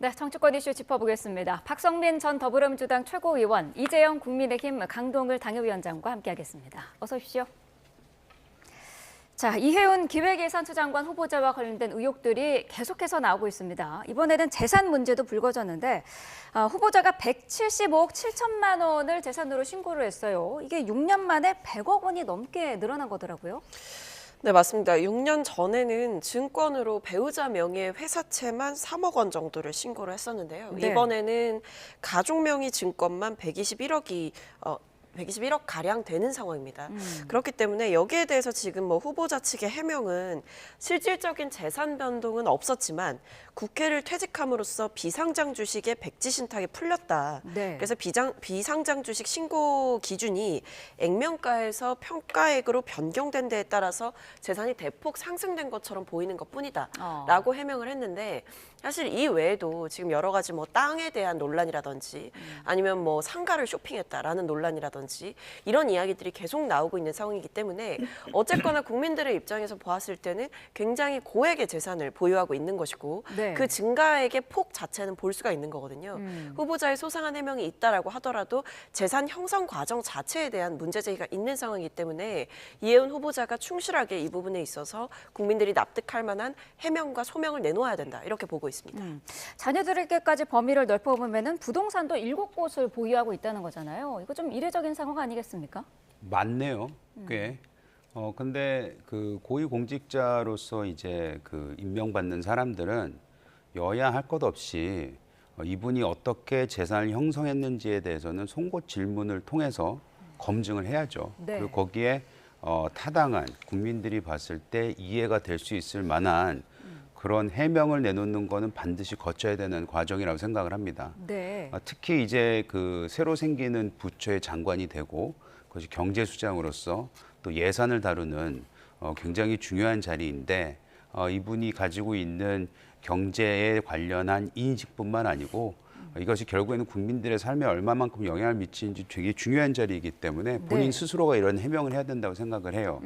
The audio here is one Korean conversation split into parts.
네, 정치권 이슈 짚어보겠습니다. 박성민 전 더불어민주당 최고위원, 이재영 국민의힘 강동을 당협위원장과 함께하겠습니다. 어서 오십시오. 자, 이혜훈 기획예산처 장관 후보자와 관련된 의혹들이 계속해서 나오고 있습니다. 이번에는 재산 문제도 불거졌는데 후보자가 175억 7천만 원을 재산으로 신고를 했어요. 이게 6년 만에 100억 원이 넘게 늘어난 거더라고요. 네, 맞습니다. 6년 전에는 증권으로 배우자 명의의 회사채만 3억 원 정도를 신고를 했었는데요. 네. 이번에는 가족 명의 증권만 121억 가량 되는 상황입니다. 그렇기 때문에 여기에 대해서 지금 뭐 후보자 측의 해명은 실질적인 재산 변동은 없었지만 국회를 퇴직함으로써 비상장 주식의 백지 신탁이 풀렸다. 네. 그래서 비상장 주식 신고 기준이 액면가에서 평가액으로 변경된 데에 따라서 재산이 대폭 상승된 것처럼 보이는 것뿐이다라고 해명을 했는데 사실 이 외에도 지금 여러 가지 뭐 땅에 대한 논란이라든지 아니면 뭐 상가를 쇼핑했다라는 논란이라든지 이런 이야기들이 계속 나오고 있는 상황이기 때문에 어쨌거나 국민들의 입장에서 보았을 때는 굉장히 고액의 재산을 보유하고 있는 것이고 네. 그 증가액의 폭 자체는 볼 수가 있는 거거든요. 후보자의 소상한 해명이 있다라고 하더라도 재산 형성 과정 자체에 대한 문제 제기가 있는 상황이기 때문에 이혜훈 후보자가 충실하게 이 부분에 있어서 국민들이 납득할 만한 해명과 소명을 내놓아야 된다 이렇게 보고 있습니다. 자녀들에게까지 범위를 넓혀보면 부동산도 7곳을 보유하고 있다는 거잖아요. 이거 좀 이례적인 상황 아니겠습니까? 많네요, 꽤. 근데 그 고위공직자로서 이제 그 임명받는 사람들은 여야 할 것 없이 이분이 어떻게 재산을 형성했는지에 대해서는 송곳 질문을 통해서 검증을 해야죠. 네. 그리고 거기에 타당한 국민들이 봤을 때 이해가 될 수 있을 만한 그런 해명을 내놓는 거는 반드시 거쳐야 되는 과정이라고 생각을 합니다. 네. 특히 이제 그 새로 생기는 부처의 장관이 되고 그것이 경제수장으로서 또 예산을 다루는 굉장히 중요한 자리인데 이분이 가지고 있는 경제에 관련한 인식뿐만 아니고 이것이 결국에는 국민들의 삶에 얼마만큼 영향을 미치는지 되게 중요한 자리이기 때문에 본인 네. 스스로가 이런 해명을 해야 된다고 생각을 해요.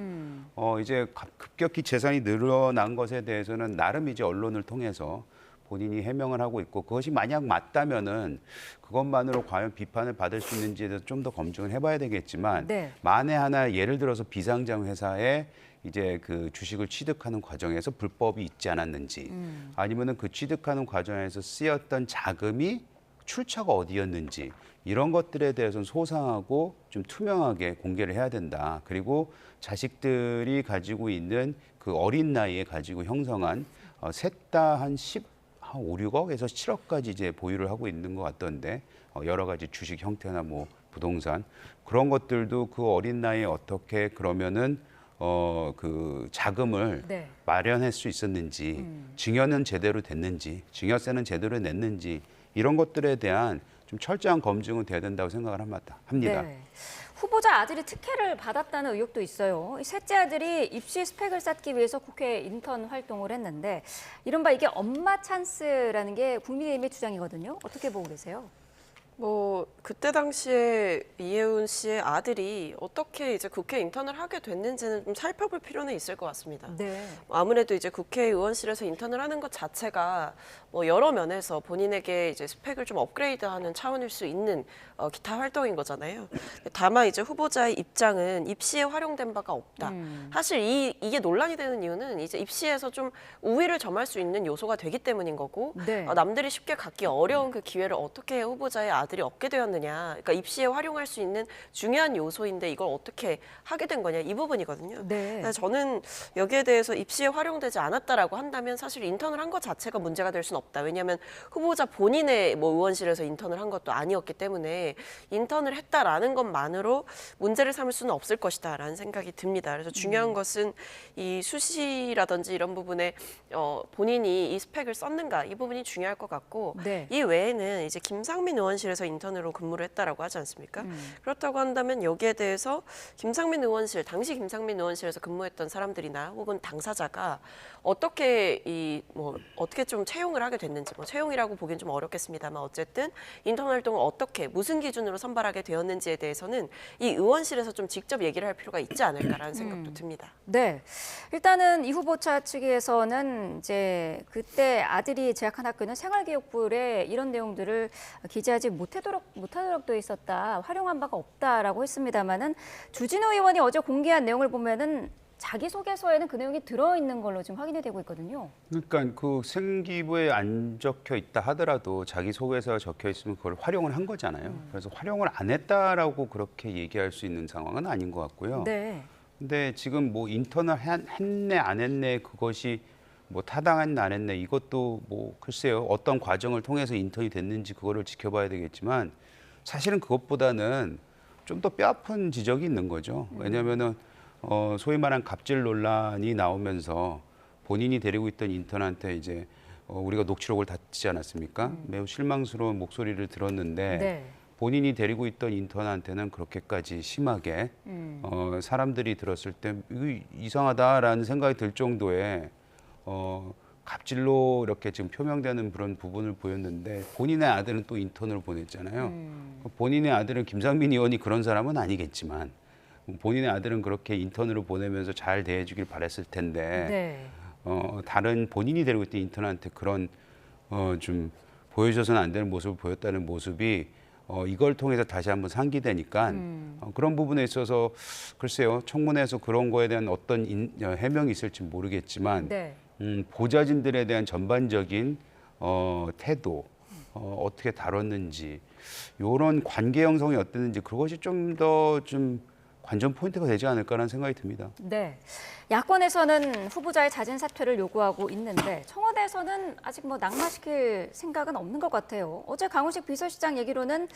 이제 급격히 재산이 늘어난 것에 대해서는 나름 이제 언론을 통해서 본인이 해명을 하고 있고 그것이 만약 맞다면은 그것만으로 과연 비판을 받을 수 있는지에 대해서 좀 더 검증을 해봐야 되겠지만 네. 만에 하나 예를 들어서 비상장 회사에 이제 그 주식을 취득하는 과정에서 불법이 있지 않았는지 아니면은 그 취득하는 과정에서 쓰였던 자금이 출처가 어디였는지 이런 것들에 대해서는 소상하고 좀 투명하게 공개를 해야 된다. 그리고 자식들이 가지고 있는 그 어린 나이에 가지고 형성한 셋 다 한 5, 6억에서 7억까지 이제 보유를 하고 있는 것 같던데 여러 가지 주식 형태나 뭐 부동산 그런 것들도 그 어린 나이에 어떻게 그러면은 그 자금을 네. 마련할 수 있었는지 증여는 제대로 됐는지 증여세는 제대로 냈는지 이런 것들에 대한 좀 철저한 검증은 돼야 된다고 생각을 합니다. 네. 후보자 아들이 특혜를 받았다는 의혹도 있어요. 셋째 아들이 입시 스펙을 쌓기 위해서 국회 인턴 활동을 했는데 이른바 이게 엄마 찬스라는 게 국민의힘의 주장이거든요. 어떻게 보고 계세요? 뭐 그때 당시에 이혜훈 씨의 아들이 어떻게 이제 국회 인턴을 하게 됐는지는 좀 살펴볼 필요는 있을 것 같습니다. 네. 아무래도 이제 국회의원실에서 인턴을 하는 것 자체가 뭐 여러 면에서 본인에게 이제 스펙을 좀 업그레이드하는 차원일 수 있는 기타 활동인 거잖아요. 다만 이제 후보자의 입장은 입시에 활용된 바가 없다. 사실 이게 논란이 되는 이유는 이제 입시에서 좀 우위를 점할 수 있는 요소가 되기 때문인 거고 네. 남들이 쉽게 갖기 어려운 그 기회를 어떻게 후보자의 아들이 얻게 되었느냐. 그러니까 입시에 활용할 수 있는 중요한 요소인데 이걸 어떻게 하게 된 거냐 이 부분이거든요. 네. 그래서 저는 여기에 대해서 입시에 활용되지 않았다라고 한다면 사실 인턴을 한 것 자체가 문제가 될 수는 없다. 왜냐하면 후보자 본인의 뭐 의원실에서 인턴을 한 것도 아니었기 때문에 인턴을 했다라는 것만으로 문제를 삼을 수는 없을 것이다라는 생각이 듭니다. 그래서 중요한 것은 이 수시라든지 이런 부분에 본인이 이 스펙을 썼는가 이 부분이 중요할 것 같고 네. 이 외에는 이제 김상민 의원실에서 계속해서 인턴으로 근무를 했다라고 하지 않습니까? 그렇다고 한다면 여기에 대해서 김상민 의원실, 당시 김상민 의원실에서 근무했던 사람들이나 혹은 당사자가 어떻게 좀 채용을 하게 됐는지, 뭐 채용이라고 보기엔 좀 어렵겠습니다만 어쨌든 인턴 활동을 어떻게 무슨 기준으로 선발하게 되었는지에 대해서는 이 의원실에서 좀 직접 얘기를 할 필요가 있지 않을까라는 생각도 듭니다. 네, 일단은 이 후보자 측에서는 이제 그때 아들이 재학한 학교는 생활기록부에 이런 내용들을 기재하지 못하도록 돼 있었다, 활용한 바가 없다라고 했습니다만은 주진우 의원이 어제 공개한 내용을 보면은 자기소개서에는 그 내용이 들어있는 걸로 지금 확인이 되고 있거든요. 그러니까 그 생기부에 안 적혀 있다 하더라도 자기소개서가 적혀 있으면 그걸 활용을 한 거잖아요. 그래서 활용을 안 했다라고 그렇게 얘기할 수 있는 상황은 아닌 것 같고요. 네. 근데 지금 뭐 인턴을 했네 안 했네 그것이 뭐 타당했네 안 했네 이것도 뭐 글쎄요 어떤 과정을 통해서 인턴이 됐는지 그거를 지켜봐야 되겠지만 사실은 그것보다는 좀 더 뼈아픈 지적이 있는 거죠. 왜냐하면은 소위 말한 갑질 논란이 나오면서 본인이 데리고 있던 인턴한테 이제 우리가 녹취록을 다 듣지 않았습니까? 매우 실망스러운 목소리를 들었는데 네. 본인이 데리고 있던 인턴한테는 그렇게까지 심하게 사람들이 들었을 때 이상하다라는 생각이 들 정도의 갑질로 이렇게 지금 표명되는 그런 부분을 보였는데 본인의 아들은 또 인턴을 보냈잖아요. 본인의 아들은 김상민 의원이 그런 사람은 아니겠지만 본인의 아들은 그렇게 인턴으로 보내면서 잘 대해주길 바랬을 텐데 네. 다른 본인이 데리고 있던 인턴한테 그런 좀 보여줘서는 안 되는 모습을 보였다는 모습이 이걸 통해서 다시 한번 상기되니까 그런 부분에 있어서 글쎄요 청문회에서 그런 거에 대한 어떤 해명이 있을지 모르겠지만 네. 보좌진들에 대한 전반적인 태도 어떻게 다뤘는지 이런 관계 형성이 어땠는지 그것이 좀 더 좀 관전 포인트가 되지 않을까라는 생각이 듭니다. 네. 야권에서는 후보자의 자진 사퇴를 요구하고 있는데 청와대에서는 아직 뭐 낙마시킬 생각은 없는 것 같아요. 어제 강훈식 비서실장 얘기로는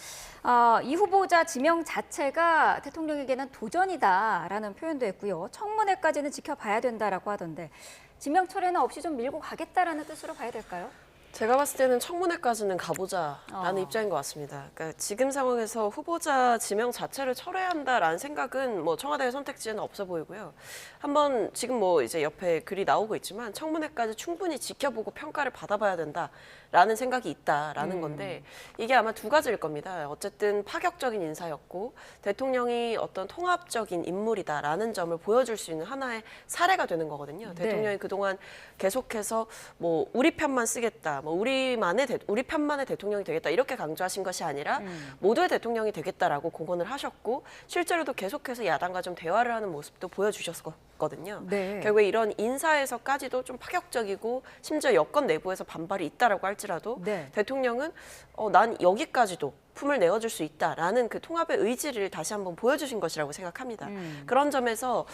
이 후보자 지명 자체가 대통령에게는 도전이다라는 표현도 했고요. 청문회까지는 지켜봐야 된다라고 하던데 지명 철회는 없이 좀 밀고 가겠다라는 뜻으로 봐야 될까요? 제가 봤을 때는 청문회까지는 가보자라는 입장인 것 같습니다. 그러니까 지금 상황에서 후보자 지명 자체를 철회한다라는 생각은 뭐 청와대의 선택지에는 없어 보이고요. 한번 지금 뭐 이제 옆에 글이 나오고 있지만 청문회까지 충분히 지켜보고 평가를 받아봐야 된다라는 생각이 있다라는 건데 이게 아마 두 가지일 겁니다. 어쨌든 파격적인 인사였고 대통령이 어떤 통합적인 인물이다라는 점을 보여줄 수 있는 하나의 사례가 되는 거거든요. 네. 대통령이 그동안 계속해서 뭐 우리 편만 쓰겠다. 뭐 우리 편만의 대통령이 되겠다 이렇게 강조하신 것이 아니라 모두의 대통령이 되겠다라고 공언을 하셨고 실제로도 계속해서 야당과 좀 대화를 하는 모습도 보여주셨거든요. 네. 결국에 이런 인사에서까지도 좀 파격적이고 심지어 여권 내부에서 반발이 있다라고 할지라도 네. 대통령은 난 여기까지도 품을 내어줄 수 있다라는 그 통합의 의지를 다시 한번 보여주신 것이라고 생각합니다. 그런 점에서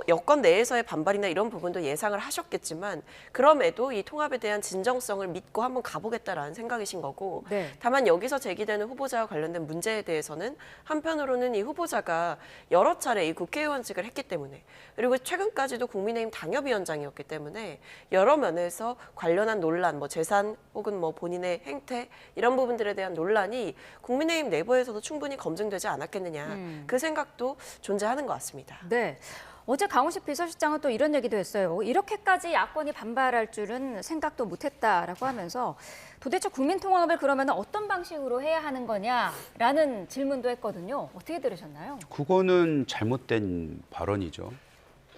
여권 내에서의 반발이나 이런 부분도 예상을 하셨겠지만 그럼에도 이 통합에 대한 진정성을 믿고 한번 가보겠다라는 생각이신 거고 네. 다만 여기서 제기되는 후보자와 관련된 문제에 대해서는 한편으로는 이 후보자가 여러 차례 이 국회의원직을 했기 때문에 그리고 최근까지도 국민의힘 당협위원장이었기 때문에 여러 면에서 관련한 논란, 뭐 재산 혹은 뭐 본인의 행태 이런 부분들에 대한 논란이 국민의힘 내부에서도 충분히 검증되지 않았겠느냐 그 생각도 존재하는 것 같습니다. 네. 어제 강훈식 비서실장은 또 이런 얘기도 했어요. 이렇게까지 야권이 반발할 줄은 생각도 못했다라고 하면서 도대체 국민통합을 그러면 어떤 방식으로 해야 하는 거냐라는 질문도 했거든요. 어떻게 들으셨나요? 그거는 잘못된 발언이죠.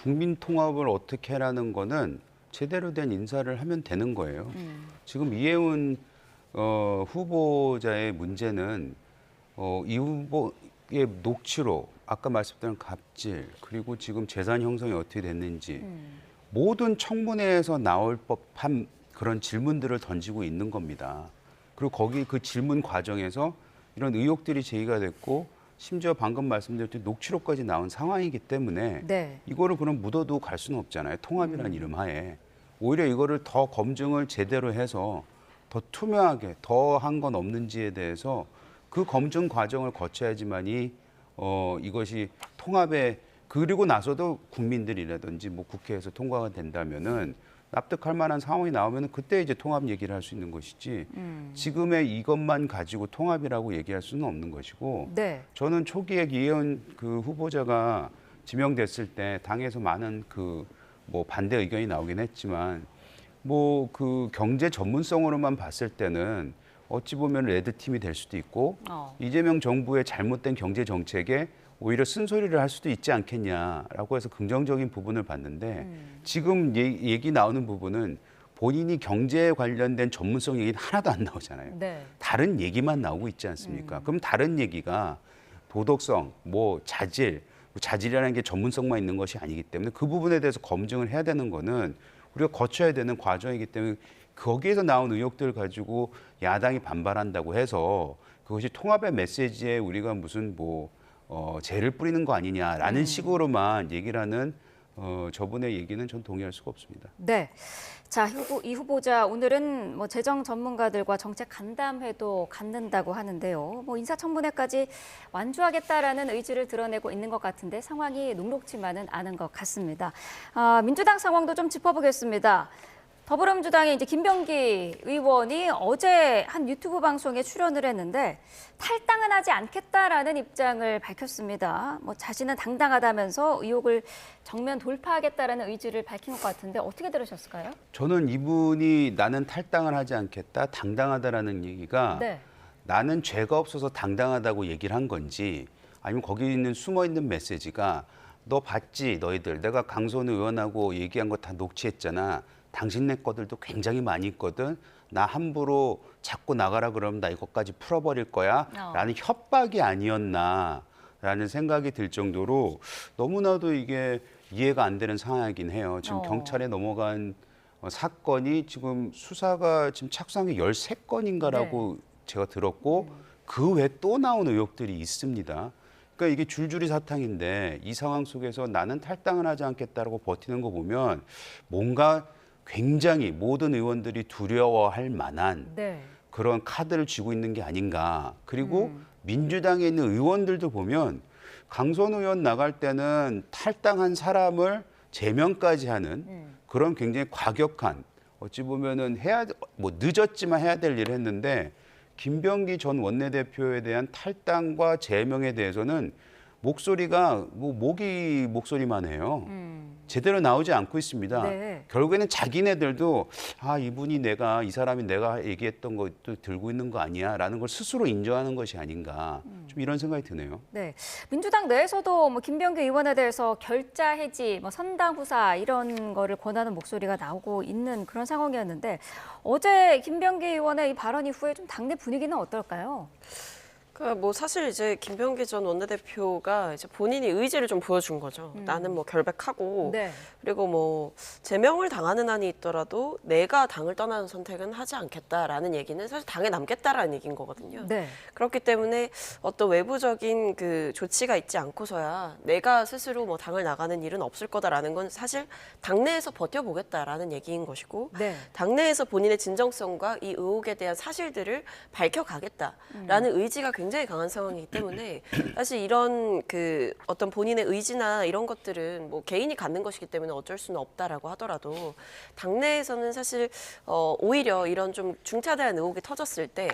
국민 통합을 어떻게 하라는 거는 제대로 된 인사를 하면 되는 거예요. 지금 이해운 후보자의 문제는 이 후보의 녹취록, 아까 말씀드린 갑질, 그리고 지금 재산 형성이 어떻게 됐는지 모든 청문회에서 나올 법한 그런 질문들을 던지고 있는 겁니다. 그리고 거기 그 질문 과정에서 이런 의혹들이 제기가 됐고 심지어 방금 말씀드렸듯이 녹취록까지 나온 상황이기 때문에 네. 이거를 그럼 묻어두고 갈 수는 없잖아요. 통합이라는 이름 하에. 오히려 이거를 더 검증을 제대로 해서 더 투명하게 더 한 건 없는지에 대해서 그 검증 과정을 거쳐야지만이 이것이 통합에 그리고 나서도 국민들이라든지 뭐 국회에서 통과가 된다면은 납득할 만한 상황이 나오면 그때 이제 통합 얘기를 할 수 있는 것이지 지금의 이것만 가지고 통합이라고 얘기할 수는 없는 것이고 네. 저는 초기에 이혜원 그 후보자가 지명됐을 때 당에서 많은 그 뭐 반대 의견이 나오긴 했지만 뭐 그 경제 전문성으로만 봤을 때는 어찌 보면 레드팀이 될 수도 있고 이재명 정부의 잘못된 경제 정책에 오히려 쓴소리를 할 수도 있지 않겠냐라고 해서 긍정적인 부분을 봤는데 지금 얘기 나오는 부분은 본인이 경제에 관련된 전문성 얘기는 하나도 안 나오잖아요. 네. 다른 얘기만 나오고 있지 않습니까? 그럼 다른 얘기가 도덕성, 뭐 자질이라는 게 전문성만 있는 것이 아니기 때문에 그 부분에 대해서 검증을 해야 되는 거는 우리가 거쳐야 되는 과정이기 때문에 거기에서 나온 의혹들 가지고 야당이 반발한다고 해서 그것이 통합의 메시지에 우리가 무슨 죄를 뿌리는 거 아니냐라는 식으로만 얘기를 하는 저분의 얘기는 전 동의할 수가 없습니다. 네. 자, 이 후보자 오늘은 뭐 재정 전문가들과 정책 간담회도 갖는다고 하는데요. 뭐 인사청문회까지 완주하겠다라는 의지를 드러내고 있는 것 같은데 상황이 녹록지만은 않은 것 같습니다. 민주당 상황도 좀 짚어보겠습니다. 더불어민주당의 이제 김병기 의원이 어제 한 유튜브 방송에 출연을 했는데 탈당은 하지 않겠다라는 입장을 밝혔습니다. 뭐 자신은 당당하다면서 의혹을 정면 돌파하겠다라는 의지를 밝힌 것 같은데 어떻게 들으셨을까요? 저는 이분이 나는 탈당을 하지 않겠다, 당당하다라는 얘기가 네. 나는 죄가 없어서 당당하다고 얘기를 한 건지 아니면 거기 있는 숨어 있는 메시지가 너 봤지 너희들 내가 강선우 의원하고 얘기한 거 다 녹취했잖아. 당신네 거들도 굉장히 많이 있거든. 나 함부로 자꾸 나가라 그러면 나 이것까지 풀어버릴 거야. 라는 협박이 아니었나라는 생각이 들 정도로 너무나도 이게 이해가 안 되는 상황이긴 해요. 지금 경찰에 넘어간 사건이 지금 수사가 지금 착수한 게 13건인가라고 제가 들었고 그 외에 또 나온 의혹들이 있습니다. 그러니까 이게 줄줄이 사탕인데 이 상황 속에서 나는 탈당을 하지 않겠다라고 버티는 거 보면 뭔가 굉장히 모든 의원들이 두려워할 만한 네. 그런 카드를 쥐고 있는 게 아닌가. 그리고 민주당에 있는 의원들도 보면 강선우 의원 나갈 때는 탈당한 사람을 제명까지 하는 그런 굉장히 과격한 어찌 보면은 늦었지만 해야 될 일을 했는데 김병기 전 원내대표에 대한 탈당과 제명에 대해서는 목소리가 모기 목소리만 해요. 제대로 나오지 않고 있습니다. 네. 결국에는 자기네들도 이 사람이 내가 얘기했던 것도 들고 있는 거 아니야라는 걸 스스로 인정하는 것이 아닌가 좀 이런 생각이 드네요. 네, 민주당 내에서도 뭐 김병기 의원에 대해서 결자 해지, 뭐 선당 후사 이런 거를 권하는 목소리가 나오고 있는 그런 상황이었는데 어제 김병기 의원의 이 발언 이후에 좀 당내 분위기는 어떨까요? 그러니까 뭐 사실 이제 김병기 전 원내대표가 이제 본인이 의지를 좀 보여준 거죠. 나는 뭐 결백하고 네. 그리고 뭐 제명을 당하는 한이 있더라도 내가 당을 떠나는 선택은 하지 않겠다라는 얘기는 사실 당에 남겠다라는 얘기인 거거든요. 네. 그렇기 때문에 어떤 외부적인 그 조치가 있지 않고서야 내가 스스로 뭐 당을 나가는 일은 없을 거다라는 건 사실 당내에서 버텨보겠다라는 얘기인 것이고 네. 당내에서 본인의 진정성과 이 의혹에 대한 사실들을 밝혀가겠다라는 의지가 굉장히 강한 상황이기 때문에 사실 이런 그 어떤 본인의 의지나 이런 것들은 뭐 개인이 갖는 것이기 때문에 어쩔 수는 없다라고 하더라도 당내에서는 사실 오히려 이런 좀 중차대한 의혹이 터졌을 때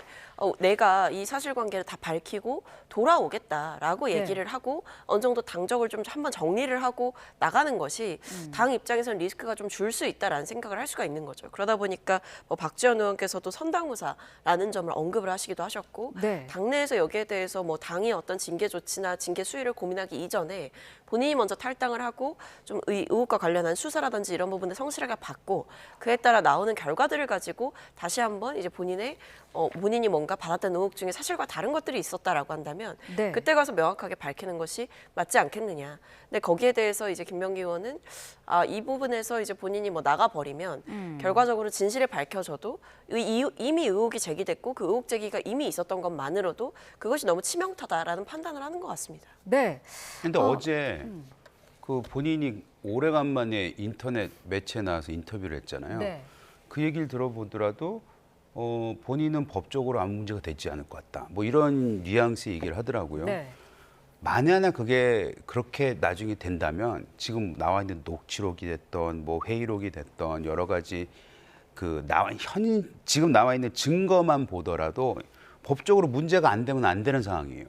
내가 이 사실관계를 다 밝히고 돌아오겠다라고 얘기를 하고 어느 정도 당적을 좀 한번 정리를 하고 나가는 것이 당 입장에서는 리스크가 좀 줄 수 있다라는 생각을 할 수가 있는 거죠. 그러다 보니까 뭐 박지원 의원께서도 선당후사라는 점을 언급을 하시기도 하셨고 네. 당내에서 여기에 대해서 뭐 당이 어떤 징계 조치나 징계 수위를 고민하기 이전에 본인이 먼저 탈당을 하고 좀 의혹과 관련한 수사라든지 이런 부분을 성실하게 받고 그에 따라 나오는 결과들을 가지고 다시 한번 이제 본인이 뭔가 받았던 의혹 중에 사실과 다른 것들이 있었다라고 한다면 네. 그때 가서 명확하게 밝히는 것이 맞지 않겠느냐. 근데 거기에 대해서 이제 김병기 의원은 이 부분에서 이제 본인이 뭐 나가버리면 결과적으로 진실이 밝혀져도 이미 의혹이 제기됐고 그 의혹 제기가 이미 있었던 것만으로도 그것이 너무 치명타다라는 판단을 하는 것 같습니다. 네. 근데 어제 그 본인이 오래간만에 인터넷 매체에 나와서 인터뷰를 했잖아요. 네. 그 얘기를 들어보더라도 본인은 법적으로 아무 문제가 되지 않을 것 같다. 뭐 이런 뉘앙스 얘기를 하더라고요. 네. 만약에 그게 그렇게 나중에 된다면 지금 나와 있는 녹취록이 됐던 뭐 회의록이 됐던 여러 가지 지금 나와 있는 증거만 보더라도 법적으로 문제가 안 되면 안 되는 상황이에요.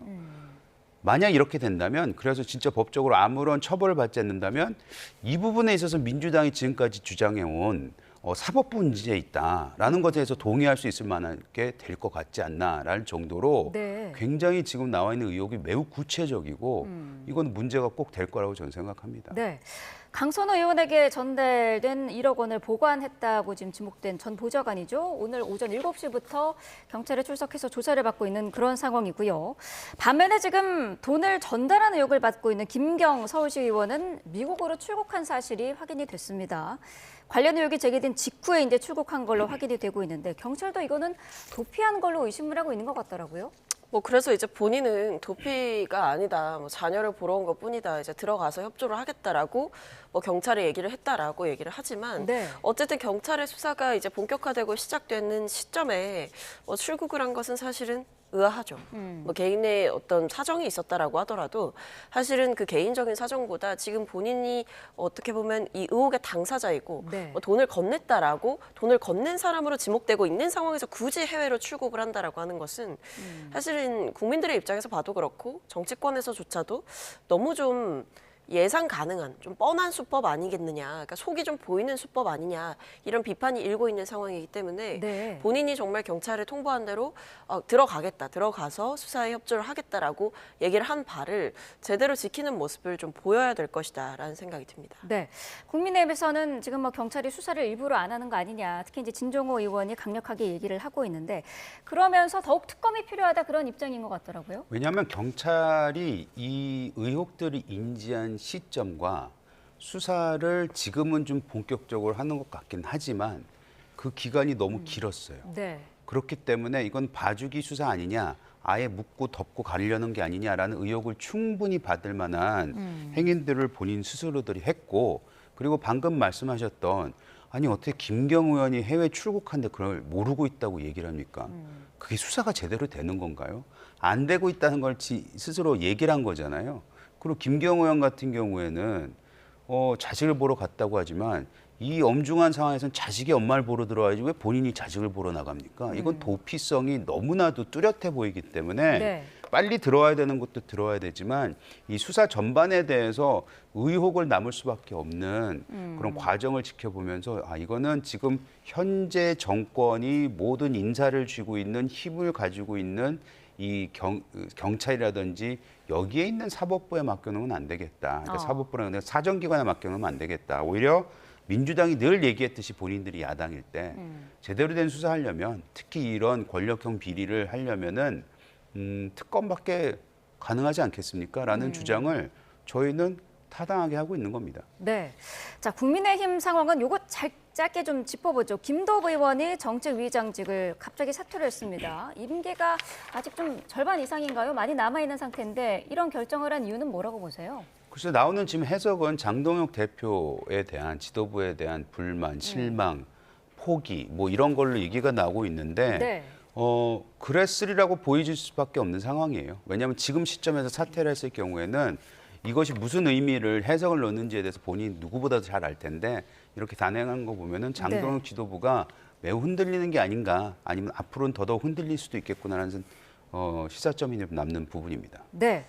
만약 이렇게 된다면 그래서 진짜 법적으로 아무런 처벌을 받지 않는다면 이 부분에 있어서 민주당이 지금까지 주장해온 사법부 문제에 있다라는 것에 대해서 동의할 수 있을 만한 게 될 것 같지 않나라는 정도로 네. 굉장히 지금 나와 있는 의혹이 매우 구체적이고 이건 문제가 꼭 될 거라고 저는 생각합니다. 네. 강선호 의원에게 전달된 1억 원을 보관했다고 지금 지목된 전 보좌관이죠. 오늘 오전 7시부터 경찰에 출석해서 조사를 받고 있는 그런 상황이고요. 반면에 지금 돈을 전달한 의혹을 받고 있는 김경 서울시 의원은 미국으로 출국한 사실이 확인이 됐습니다. 관련 의혹이 제기된 직후에 이제 출국한 걸로 확인이 되고 있는데 경찰도 이거는 도피한 걸로 의심을 하고 있는 것 같더라고요. 뭐 그래서 이제 본인은 도피가 아니다, 뭐 자녀를 보러 온 것뿐이다, 이제 들어가서 협조를 하겠다라고 뭐 경찰에 얘기를 했다라고 얘기를 하지만 네. 어쨌든 경찰의 수사가 이제 본격화되고 시작되는 시점에 뭐 출국을 한 것은 사실은 의아하죠. 뭐 개인의 어떤 사정이 있었다라고 하더라도 사실은 그 개인적인 사정보다 지금 본인이 어떻게 보면 이 의혹의 당사자이고 네. 뭐 돈을 건넸다라고 돈을 건넨 사람으로 지목되고 있는 상황에서 굳이 해외로 출국을 한다라고 하는 것은 사실은 국민들의 입장에서 봐도 그렇고 정치권에서조차도 너무 좀 예상 가능한 좀 뻔한 수법 아니겠느냐, 그러니까 속이 좀 보이는 수법 아니냐 이런 비판이 일고 있는 상황이기 때문에 네. 본인이 정말 경찰에 통보한 대로 들어가서 수사에 협조를 하겠다라고 얘기를 한 바를 제대로 지키는 모습을 좀 보여야 될 것이다라는 생각이 듭니다. 네, 국민의힘에서는 지금 뭐 경찰이 수사를 일부러 안 하는 거 아니냐, 특히 이제 진종호 의원이 강력하게 얘기를 하고 있는데 그러면서 더욱 특검이 필요하다 그런 입장인 것 같더라고요. 왜냐하면 경찰이 이 의혹들을 인지한 시점과 수사를 지금은 좀 본격적으로 하는 것 같긴 하지만 그 기간이 너무 길었어요. 네. 그렇기 때문에 이건 봐주기 수사 아니냐, 아예 묻고 덮고 가려는 게 아니냐라는 의혹을 충분히 받을 만한 행인들을 본인 스스로들이 했고, 그리고 방금 말씀하셨던 아니 어떻게 김경 의원이 해외 출국한데 그걸 모르고 있다고 얘기를 합니까? 그게 수사가 제대로 되는 건가요? 안 되고 있다는 걸 스스로 얘기를 한 거잖아요. 그리고 김경 의원 같은 경우에는 자식을 보러 갔다고 하지만 이 엄중한 상황에서는 자식이 엄마를 보러 들어와야지 왜 본인이 자식을 보러 나갑니까? 이건 도피성이 너무나도 뚜렷해 보이기 때문에 네. 빨리 들어와야 되는 것도 들어와야 되지만 이 수사 전반에 대해서 의혹을 남을 수밖에 없는 그런 과정을 지켜보면서 이거는 지금 현재 정권이 모든 인사를 쥐고 있는 힘을 가지고 있는 이 경찰이라든지 여기에 있는 사법부에 맡겨놓으면 안 되겠다. 그러니까 사법부나 사정기관에 맡겨놓으면 안 되겠다. 오히려 민주당이 늘 얘기했듯이 본인들이 야당일 때 제대로 된 수사하려면 특히 이런 권력형 비리를 하려면은 특검밖에 가능하지 않겠습니까? 라는 주장을 저희는 타당하게 하고 있는 겁니다. 네. 자, 국민의힘 상황은 요거 짧게 좀 짚어보죠. 김도읍 의원이 정책위의장직을 갑자기 사퇴를 했습니다. 임기가 아직 좀 절반 이상인가요? 많이 남아있는 상태인데 이런 결정을 한 이유는 뭐라고 보세요? 글쎄 나오는 지금 해석은 장동혁 대표에 대한 지도부에 대한 불만, 실망, 포기 뭐 이런 걸로 얘기가 나오고 있는데 네. 그랬으리라고 보여질 수밖에 없는 상황이에요. 왜냐하면 지금 시점에서 사퇴를 했을 경우에는 이것이 무슨 의미를 해석을 넣는지에 대해서 본인이 누구보다도 잘 알 텐데 이렇게 단행한 거 보면은 장동혁 지도부가 매우 흔들리는 게 아닌가, 아니면 앞으로는 더더욱 흔들릴 수도 있겠구나라는 시사점이 남는 부분입니다. 네.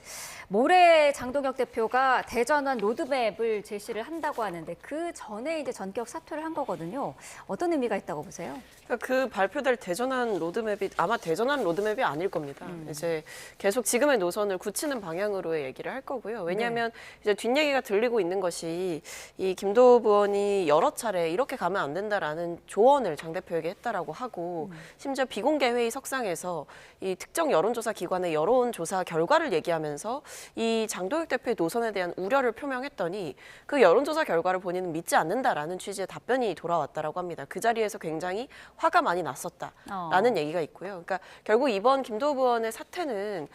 모레 장동혁 대표가 대전환 로드맵을 제시를 한다고 하는데 그 전에 이제 전격 사퇴를 한 거거든요. 어떤 의미가 있다고 보세요? 그러니까 그 발표될 대전환 로드맵이 아마 대전환 로드맵이 아닐 겁니다. 이제 계속 지금의 노선을 굳히는 방향으로의 얘기를 할 거고요. 왜냐하면 이제 뒷얘기가 들리고 있는 것이 이 김도읍 의원이 여러 차례 이렇게 가면 안 된다라는 조언을 장 대표에게 했다라고 하고 심지어 비공개 회의 석상에서 이 특정 여론조사 기관의 여론조사 결과를 얘기하면서 이 장동혁 대표의 노선에 대한 우려를 표명했더니 그 여론조사 결과를 본인은 믿지 않는다라는 취지의 답변이 돌아왔다라고 합니다. 그 자리에서 굉장히 화가 많이 났었다라는 얘기가 있고요. 그러니까 결국 이번 김도읍 의원의 사퇴는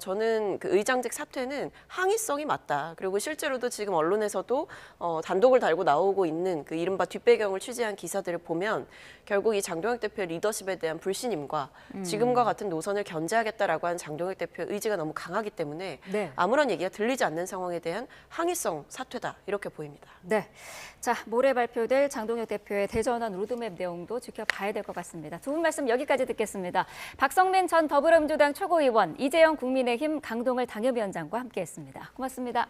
저는 그 의장직 사퇴는 항의성이 맞다. 그리고 실제로도 지금 언론에서도 단독을 달고 나오고 있는 그 이른바 뒷배경을 취재한 기사들을 보면 결국 이 장동혁 대표의 리더십에 대한 불신임과 지금과 같은 노선을 견제하는 견제하겠다라고 하는 장동혁 대표의 의지가 너무 강하기 때문에 네. 아무런 얘기가 들리지 않는 상황에 대한 항의성 사퇴다 이렇게 보입니다. 네. 자, 모레 발표될 장동혁 대표의 대전환 로드맵 내용도 지켜봐야 될 것 같습니다. 두 분 말씀 여기까지 듣겠습니다. 박성민 전 더불어민주당 최고위원, 이재영 국민의힘 강동을 당협위원장과 함께했습니다. 고맙습니다.